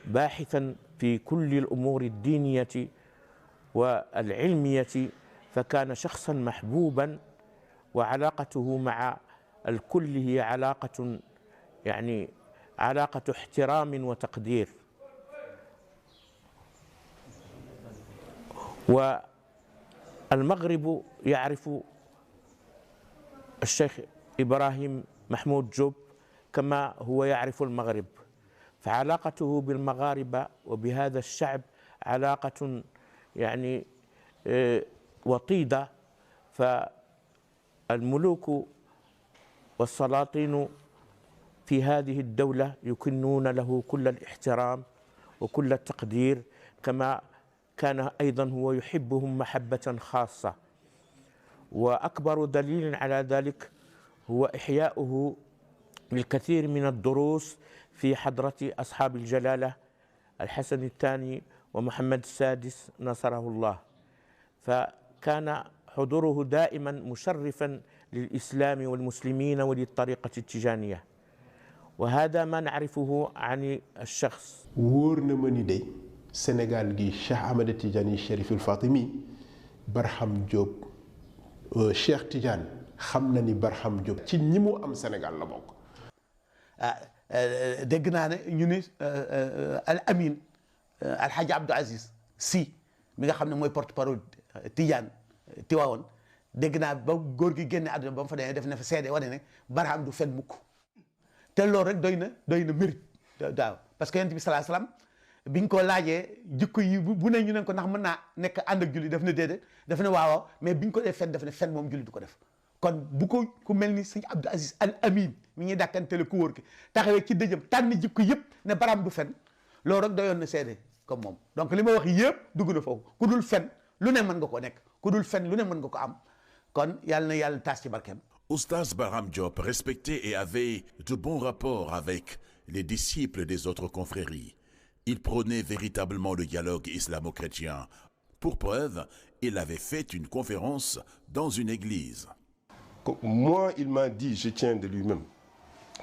باحثا في كل الأمور الدينية والعلمية، فكان شخصا محبوبا وعلاقته مع الكل هي علاقة علاقة احترام وتقدير. والمغرب يعرف الشيخ إبراهيم محمود جوب كما هو يعرف المغرب، فعلاقته بالمغاربة وبهذا الشعب علاقة وطيدة، فالملوك والسلاطين في هذه الدولة يكنون له كل الاحترام وكل التقدير، كما كان أيضا هو يحبهم محبة خاصة. وأكبر دليل على ذلك هو إحياؤه للكثير من الدروس في حضرة أصحاب الجلالة الحسن الثاني ومحمد السادس نصره الله، فكان حضوره دائما مشرفا للإسلام والمسلمين وللطريقة التجانية، وهذا ما نعرفه عن الشخص. wóor na ma ni day Sénégal gi Cheikh Ahmed Tidiane Chérif El Fatimi Barham Diop Cheikh Tidiane xam na ni Barham Diop ci ñi mu am Sénégal la bokk. dégg naa ne ñu ni al amin alxaaji Abdou Aziz Sy mi nga xam ne mooy porte parole Tidiane Tiwaawoon dégg naa ba góor gi génne àdduna ba mu fa demee def na fa seede wane ne Barham du fen mukk te loolu rek doy na mérite waaw parce que yonent bi salaa salaam biñ ko laajee jikko yi bu ne ñu ne ko ndax mën naa nekk ànd ak julli daf ne déedéet daf ne waaw mais biñ ko def fen daf ne fen moom julli du ko def. kon bu ko ku mel ni sëñ Abdou Aziz Al Amin mi ñuy dàkkantele ku wóor ki taxawee ci dëjëm tànn jikko yëpp ne Barham du fen loolu rek doyoon na seede comme moom donc li ma wax yëpp dugg na foofu ku dul fen lu ne mën nga ko nekk ku dul fen lu ne mën nga ko am kon yàlla na yàlla taas ci barkeem. Oustaz Barham Diop respectait et avait de bons rapports avec les disciples des autres confréries. Il prônait véritablement le dialogue islamo-chrétien. Pour preuve, il avait fait une conférence dans une église. Moi, il m'a dit, je tiens de lui-même,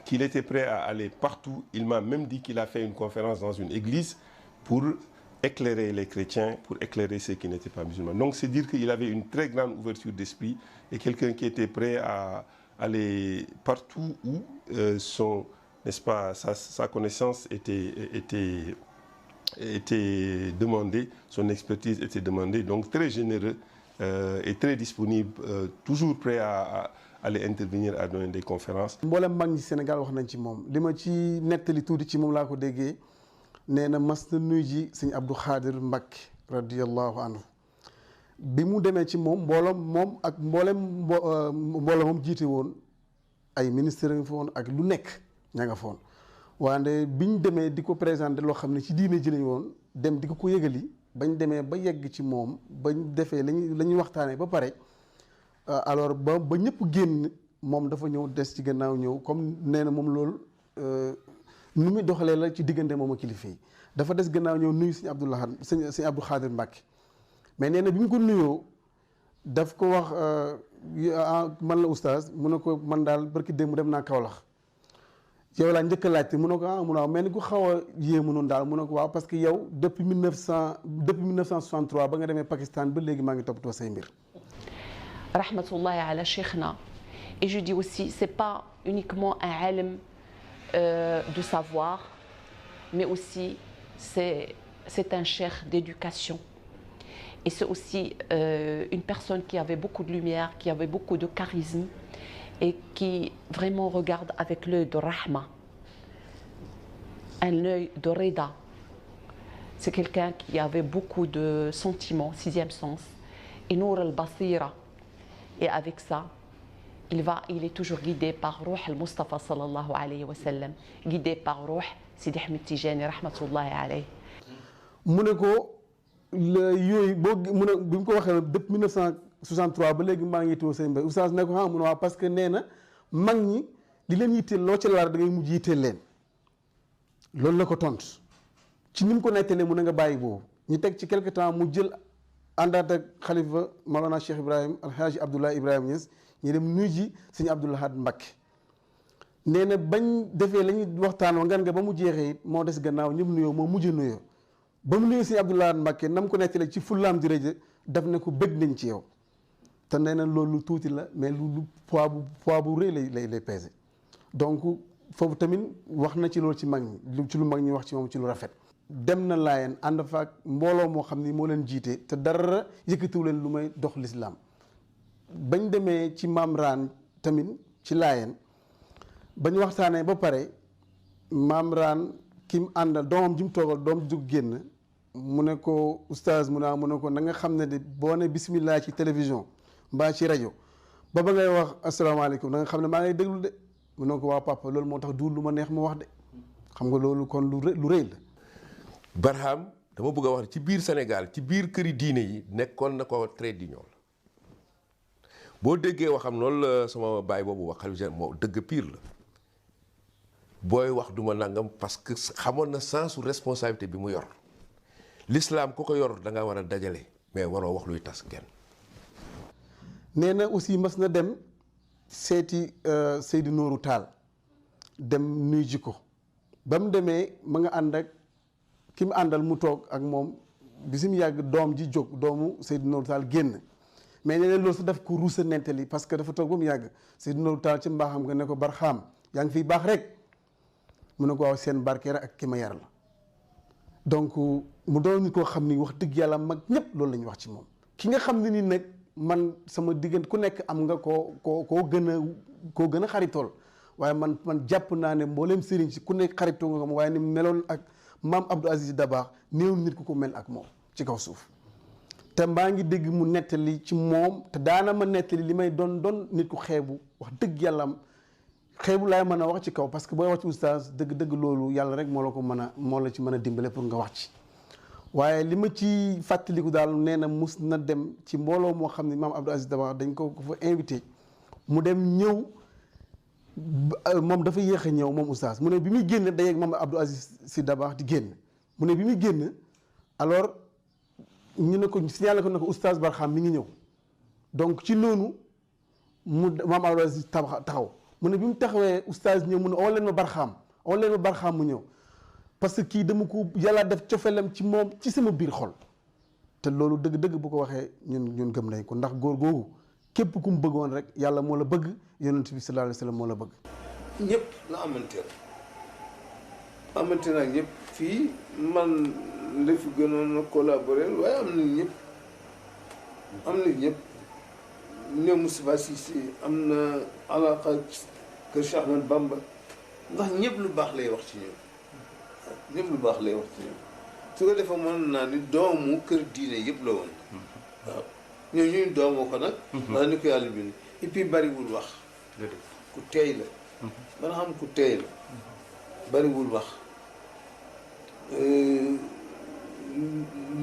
qu'il était prêt à aller partout. Il m'a même dit qu'il a fait une conférence dans une église pour éclairer les chrétiens, pour éclairer ceux qui n'étaient pas musulmans. Donc c'est dire qu'il avait une très grande ouverture d'esprit et quelqu'un qui était prêt à aller partout où n'est-ce pas, sa connaissance était demandée, son expertise était demandée. Donc très généreux et très disponible, toujours prêt à aller intervenir, à donner des conférences. mboolem mag ñi Sénégal wax nañ ci moom li ma ci nettali tuuti ci moom laa ko déggee nee na mas na nuyu ji sëñ Abdou Khadir Mbacké radiyallahu anhu bi mu demee ci moom mbooloom moom ak mbooloo moom jiite woon ay ministre nga fa woon ak lu nekk ña nga fa woon waande biñ demee di ko présenté loo xam ne ci diine ji lañ woon dem di ko yëgali bañ demee ba yegg ci moom bañ defee la ñuy waxtaanee ba pare alors ba ñëpp génn moom dafa ñëw des ci gannaaw ñëw comme nee na moom loolu nu muy doxalee la ci diggante moom ak kilifa yi dafa des gannaaw ñëw nuyu sëñ Abdou Khadir Mbacké mais nee na bi mu ko nuyoo daf ko wax man la oustaz mu ne ko man daal barki démb dem naa Kaolack yow laa njëkk a laajte mu ne ko mu ne waaw mel ni ku xaw a yéemu noonu daal mu ne ko waaw parce que yow depuis 1963 ba nga demee Pakistan ba léegi maa ngi toppatoo say mbir. Rahmatullahi ala Cheikhna. Et je dis aussi, c'est pas uniquement un alim de savoir, mais aussi c'est un cheikh d'éducation. Et c'est aussi une personne qui avait beaucoup de lumière, qui avait beaucoup de charisme et qui vraiment regarde avec l'œil de Rahma, un œil de Reda. C'est quelqu'un qui avait beaucoup de sentiments, sixième sens, et Nour al-Basira. Et avec ça, il est toujours guidé par Ruh al-Mustafa sallallahu alayhi wa sallam, guidé par Ruh Sidi Ahmed Tijani rahmatullahi alayhi. mu ne ko yooyu boo mu ne bi mu ko waxee depuis 1963 ba léegi maa ngi yittewoo seen mbéy oustaz ne ko mu ne waaw parce que nee na mag ñi li leen yitteel loo ci laar da ngay mujj yitteel leen loolu la ko tontu ci ni mu ko nettalee mu ne nga bàyyi boobu ñu teg ci quelque temps mu jël àndaat ak xalifa Maolana Cheikh Ibrahim Alhaji Abdoulaye Ibrahima Niass ñu dem nuyu ji sëñ Abdou Lahad Mbacké nee na bañ defee la ñuy waxtaan wa ngan nga ba mu jeexee it moo des gannaaw ñëpp nuyoo moo mujj nuyoo ba mu nuyoo sëñ Abdou Lahad Mbacké nam ko nettalee ci fullaam di rëjë daf ne ko bëgg nañ ci yow te nee na loolu lu tuuti la mais lu poids bu rëy lay peser donc foofu tamit wax na ci loolu ci mag ñi ci lu mag ñi wax ci moom ci lu rafet. dem na Laayeen ànd fa ak mbooloo moo xam ni moo leen jiite te dara yëkkatiwu leen lu may dox lislaam bañ demee ci maam Raan tamit ci Laayeen bañ waxtaanee ba pare maam Raan ki mu àndal doomam ji mu toogal doom ji dugg génn mu ne ko oustaz mu ne ko na nga xam ne de boo ne bismillah ci télévision mbaa ci rajo ba ngay wax asalaamaaleykum na nga xam ne maa ngay déglu de mu ne ko waa papa loolu moo tax duul lu ma neex ma wax de xam nga loolu kon lu rëy la. Barham dama bëgg a wax ci biir Sénégal ci biir këri diine yi nekkoon na ko trait d'union la boo déggee waxam loolu la sama baay boobu wax xalifa moo dëgg pire la booy wax duma nangam parce que xamoon na sensu responsabilité bi mu yor l'islam ku ko yor da nga war a dajale mais waroo wax luy tas kenn. nee na aussi mas na dem seeti Seydou Nourou Tall dem nuy ji ko ba mu demee ma nga ànd ak ki mu àndal mu toog ak moom bi mu yàgg doom ji jóg doomu Seydou Nourou Tall génn mais nee na loolu sax daf ko ruusa nettali parce que dafa toog ba mu yàgg Seydou Nourou Tall ci mbaaxam nga ne ko Barham yaa ngi fiy baax rek mu ne ko waaw seen barkeera ak ki ma yar la donc mu doon nit koo xam ni wax dëgg yàlla mag ñëpp loolu la ñuy wax ci moom ki nga xam ne ni nag man sama diggante ku nekk am nga koo gën a xaritool waaye man jàpp naa ne mbooleem sëriñ si ku nekk xaritoo nga waaye ni meloon ak maam Abdou Aziz Dabakh néew nit ku ko mel ak moom ci kaw suuf te mbaa ngi dégg mu nettali ci moom te daana ma nettali li may doon nit ku xeebu wax dëgg yàlla xeebu laay mën a wax ci kaw parce que booy wax ci oustaz dëgg loolu yàlla rek moo la ci mën a dimbale pour nga wax ci waaye li ma ci fàttaliku daal nee na mus na dem ci mbooloo moo xam ne maam Abdou Aziz Dabakh dañ ko fa invité mu dem ñëw moom dafa yéex a ñëw moom oustaz mu ne bi muy génn day ak maam Abdou Aziz Sy Dabakh di génn mu ne bi muy génn alors ñu ne ko signalé ko ne ko oustaz Barham mi ngi ñëw donc ci noonu mu maam Abdou Aziz taxaw mu ne bi mu taxawee oustaz ñëw mu ne oo leen ma Barham mu ñëw parce que kii dama ko yàlla def cofelam ci moom ci sama biir xol te loolu dëgg-dëgg bu ko waxee ñun gëm nañ ko ndax góor googu képp ku mu bëggoon rek yàlla moo la bëgg yonent bi sallallahu alayhi wa sallam moo la bëgg. ñëpp la amanteel ak ñëpp fii man la fi gënoon a collaborer waaye am na ñëpp ñoom Moustapha Cissé am na alaqa kër Cheikh Ahmed Bamba ndax ñëpp lu baax lay wax ci ñoom. su ko defee mën naa ni doomu kër diine yëpp la woon waaw ñoo ñuy doomoo ko nag ndax ni ko yàlla bind et puis bariwul wax ku teey la dana xam ku teey la bariwul wax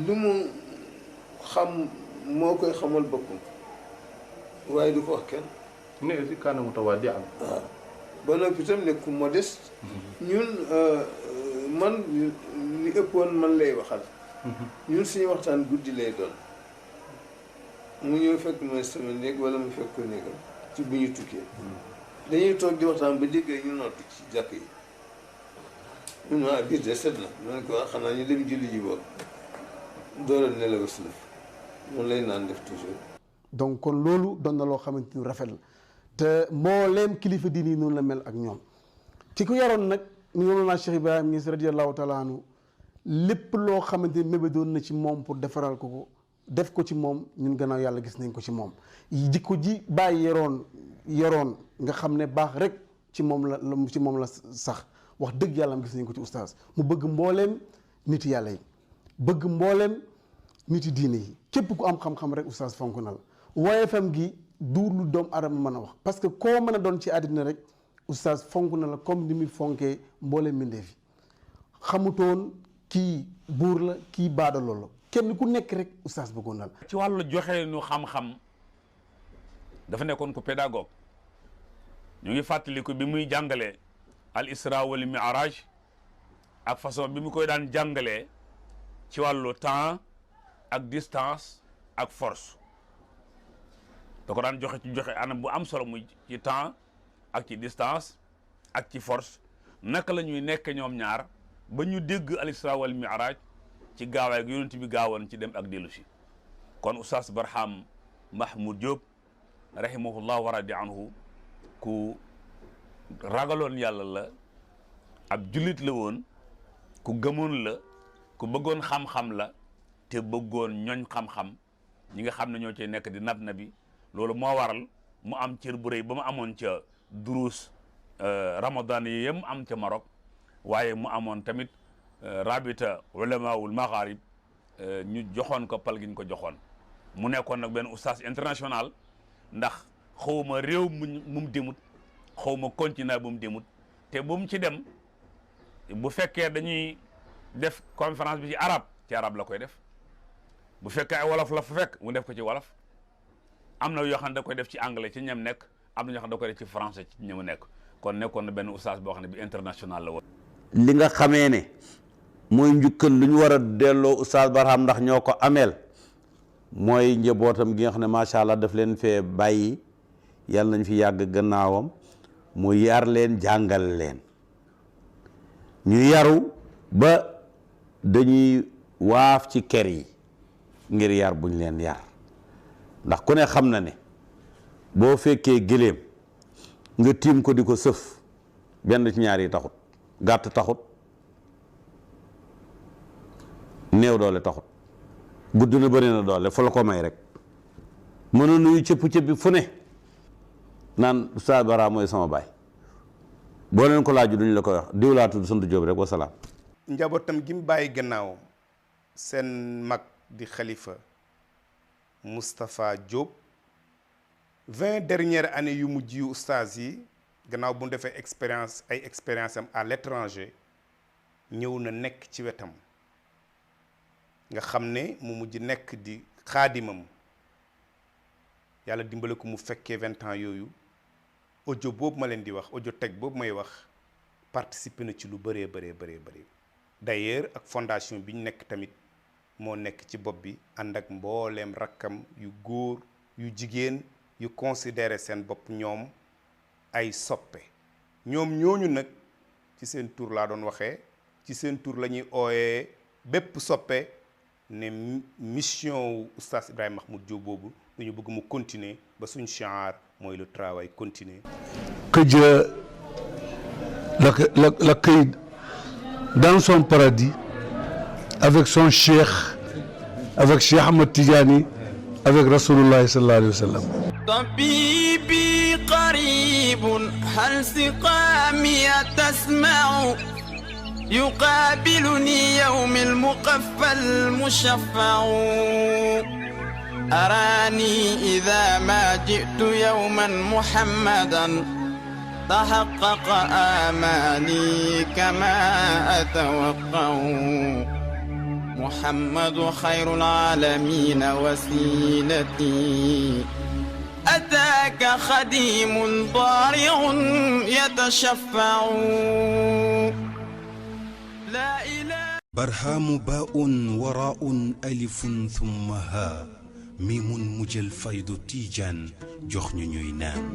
lu mu xam moo koy xamal boppam waaye du ko wax kenn ne aussi kaana mutawaadi am waaw ba noppi itam ne ku modeste ñun man li ëppoon man lay waxal ñun suñu waxtaan guddi lay doon mu ñëw fekk ma sama néeg wala mu fekk ko néegam ci bu ñu tukkee dañuy toog di waxtaan ba déggee ñu noddu ci jàkk yi ñun waa biir de set na ma ne ko xanaa ñu dem julli ji boobu door a nelaw si lëf moom lay naan def toujours donc kon loolu doon na loo xamante ni rafet la te mbooleem kilifa diini noonu la mel ak ñoom ki ko yaroon nag mu ñoom naa Cheikh Ibrahima Niass radiyallahu taala anhu lépp loo xamante ni mébédoon na ci moom pour defaral ko def ko ci moom ñun gannaaw yàlla gis nañ ko ci moom jikko ji bàyyi yoroon nga xam ne baax rek ci moom la sax wax dëgg yàlla am gis nañ ko ci oustaz mu bëgg mbooleem nit yàlla yi bëgg mbooleem nit diine yi képp ku am xam-xam rek oustaz fonk na la woyefam gi duur lu doom adama mën a wax parce que koo mën a doon ci àddina rek oustaz fonk na la comme ni muy fonkee mbooleem mbindeef yi xamutoon kii buur la kii baadaloo la kenn ku nekk rek oustaz bëggoon na la. ci wàllu joxe nu xam-xam dafa nekkoon ko pédagogue ñu ngi fàttaliku bi muy jàngalee al isra wal mi'raj ak façon bi mu koy daan jàngalee ci wàllu temps ak distance ak force da ko daan joxe anam bu am solo muy ci temps ak ci distance ak ci force naka la ñuy nekk ñoom ñaar ba ñu dégg al isra wal mi'raj ci gaawaay gi yonent bi gaawoon ci dem ak dellu si kon oustaz Barham Mahmoud Diop rahimahullah wa radi anhu ku ragaloon yàlla la ab jullit la woon ku gëmoon la ku bëggoon xam-xam la te bëggoon ñoñ xam-xam ñi nga xam ne ñoo cay nekk di nab nabi loolu moo waral mu am cër bu rëy ba mu amoon ca duruus ramadan yi yem am ca Maroc waaye mu amoon tamit rabita ulamaul magharib ñu joxoon ko pal gi ñu ko joxoon mu nekkoon nag benn oustaz international ndax xawma réew mu demut xaw ma continent bu mu demut te bu mu ci dem bu fekkee dañuy def conférence bi ci arab la koy def bu fekkee ay wolof la fa fekk mu def ko ci wolof am na yoo xam ne da koy def ci anglais ci ñam nekk am na ñoo xam ne da koy def ci français ci ñamu nekk kon nekkoon na benn oustaz boo xam ne bi international la woon. li nga xamee ne mooy njukkal lu ñu war a delloo oustaz Barham ndax ñoo ko ameel mooy njabootam gi nga xam ne macha allah daf leen fee bàyyi yàlla nañ fi yàgg gannaawam mu yar leen jàngal leen ñu yaru ba dañuy waaf ci kër yi ngir yar buñ leen yar ndax ku ne xam na ne boo fekkee gëléem nga tiim ko di ko sëf benn ci ñaar yi taxut gàtt taxut néew doole taxut gudd na bëri na doole fa la ko may rek mënoon nuyu cëpp-cëppi fu ne naan Oustaz Barham mooy sama baay boo leen ko laaju duñ la koy wax diw laa tudd sant Jóob rek wasalaam. njabootam gi mu bàyyi gannaawam seen mag di xalifa Moustapha Diop 20 dernières années yu mujj yu oustaz yi gannaaw bu mu defee expérience am à l'étranger ñëw na nekk ci wetam nga xam ne mu mujj nekk di xaadimam yàlla dimbale ko mu fekkee 20 ans yooyu audio boobu ma leen di wax audio teg boobu may wax participer na ci lu bëree bëri d'ailleurs ak fondation bi ñu nekk tamit moo nekk ci bopp bi ànd ak mbooleem rakkam yu góor yu jigéen yu considéré seen bopp ñoom ay soppe ñoom ñooñu nag ci seen tur laa doon waxee ci seen tur la ñuy ooyee bépp soppe ne mission wu oustaz Ibrahima Mahmoud Diop boobu dañu bëgg mu continuer ba suñ shiar mooy le travail continue. Que Dieu l'accueille dans son paradis avec son cheikh, avec Cheikh Ahmed Tidjani, avec Rasulullah sallallahu alayhi wa sallam. طبيبي قريب هل سقامي تسمع يقابلني يوم المقفى المشفع أراني إذا ما جئت يوما محمدا تحقق آمالي كما أتوقع محمد خير العالمين وسيلتي أتاك خديم ضارع يتشفع لا إله برهام باء وراء ألف ثم ها ميم مجل فيض تيجان جخن نينان